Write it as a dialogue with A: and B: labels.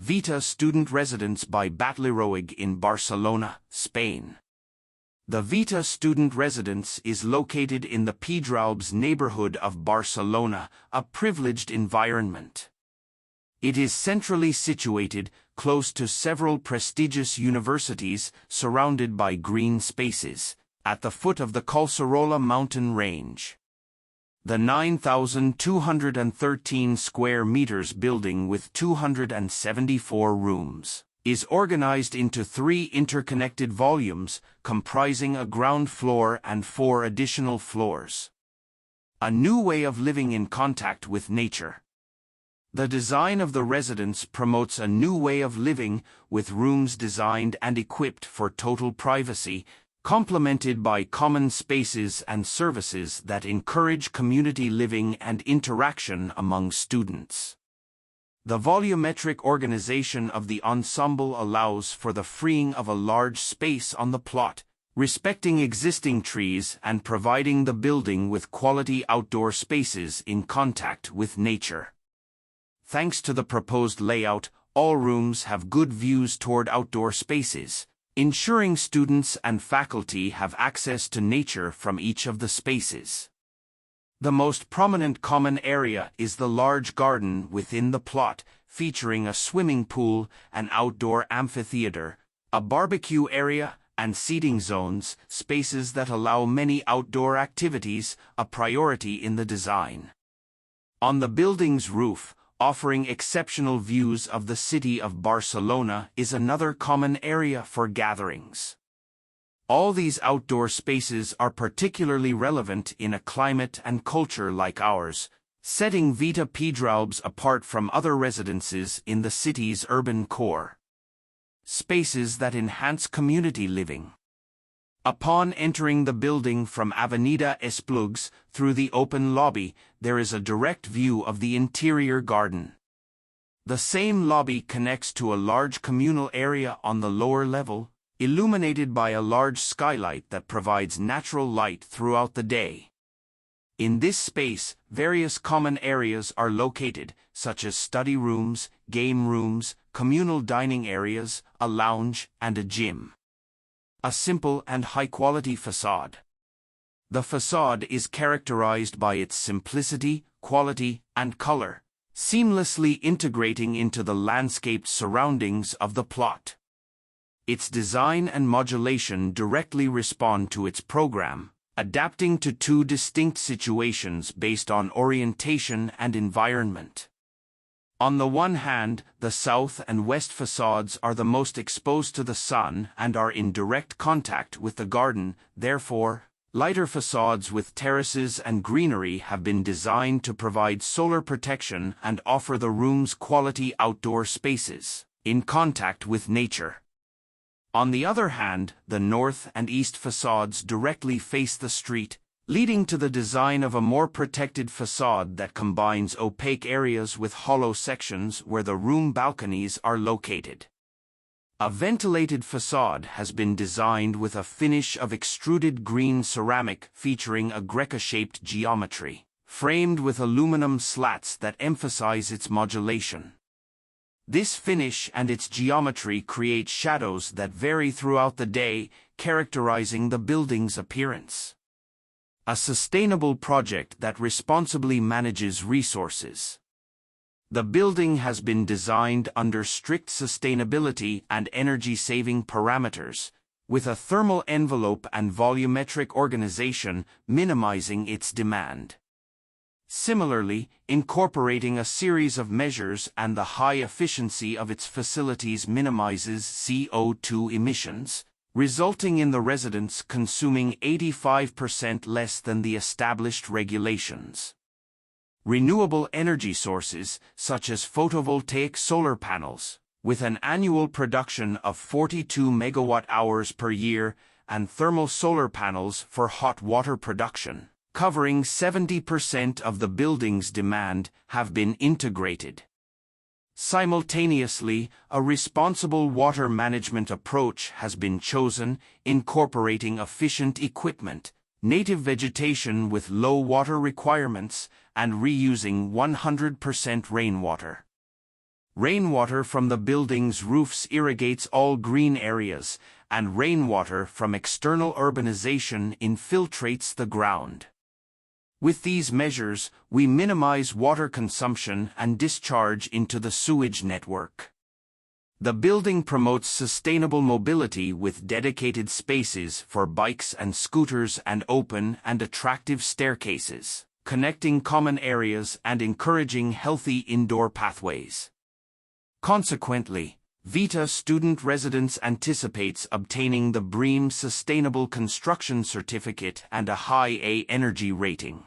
A: Vita Student Residence by Batlleiroig in Barcelona, Spain. The Vita Student Residence is located in the Pedralbes neighborhood of Barcelona, a privileged environment. It is centrally situated, close to several prestigious universities, surrounded by green spaces, at the foot of the Collserola mountain range. The 9,213 square meters building with 274 rooms is organized into 3 interconnected volumes, comprising a ground floor and 4 additional floors. A new way of living in contact with nature. The design of the residence promotes a new way of living, with rooms designed and equipped for total privacy, complemented by common spaces and services that encourage community living and interaction among students. The volumetric organization of the ensemble allows for the freeing of a large space on the plot, respecting existing trees and providing the building with quality outdoor spaces in contact with nature. Thanks to the proposed layout, all rooms have good views toward outdoor spaces, ensuring students and faculty have access to nature from each of the spaces. The most prominent common area is the large garden within the plot, featuring a swimming pool, an outdoor amphitheater, a barbecue area, and seating zones, spaces that allow many outdoor activities, a priority in the design. On the building's roof, offering exceptional views of the city of Barcelona, is another common area for gatherings. All these outdoor spaces are particularly relevant in a climate and culture like ours, setting Vita Pedralbes apart from other residences in the city's urban core. Spaces that enhance community living. Upon entering the building from Avenida Esplugues through the open lobby, there is a direct view of the interior garden. The same lobby connects to a large communal area on the lower level, illuminated by a large skylight that provides natural light throughout the day. In this space, various common areas are located, such as study rooms, game rooms, communal dining areas, a lounge, and a gym. A simple and high-quality facade. The facade is characterized by its simplicity, quality, and color, seamlessly integrating into the landscaped surroundings of the plot. Its design and modulation directly respond to its program, adapting to 2 distinct situations based on orientation and environment. On the one hand, the south and west facades are the most exposed to the sun and are in direct contact with the garden, therefore, lighter facades with terraces and greenery have been designed to provide solar protection and offer the rooms quality outdoor spaces, in contact with nature. On the other hand, the north and east facades directly face the street, leading to the design of a more protected facade that combines opaque areas with hollow sections where the room balconies are located. A ventilated facade has been designed with a finish of extruded green ceramic featuring a Greca-shaped geometry, framed with aluminum slats that emphasize its modulation. This finish and its geometry create shadows that vary throughout the day, characterizing the building's appearance. A sustainable project that responsibly manages resources. The building has been designed under strict sustainability and energy-saving parameters, with a thermal envelope and volumetric organization minimizing its demand. Similarly, incorporating a series of measures and the high efficiency of its facilities minimizes CO2 emissions, resulting in the residence consuming 85% less than the established regulations. Renewable energy sources, such as photovoltaic solar panels, with an annual production of 42 megawatt-hours per year, and thermal solar panels for hot water production, covering 70% of the building's demand, have been integrated. Simultaneously, a responsible water management approach has been chosen, incorporating efficient equipment, native vegetation with low water requirements, and reusing 100% rainwater. Rainwater from the building's roofs irrigates all green areas, and rainwater from external urbanization infiltrates the ground. With these measures, we minimize water consumption and discharge into the sewage network. The building promotes sustainable mobility with dedicated spaces for bikes and scooters and open and attractive staircases, connecting common areas and encouraging healthy indoor pathways. Consequently, Vita Student Residence anticipates obtaining the BREEAM Sustainable Construction Certificate and a high A energy rating.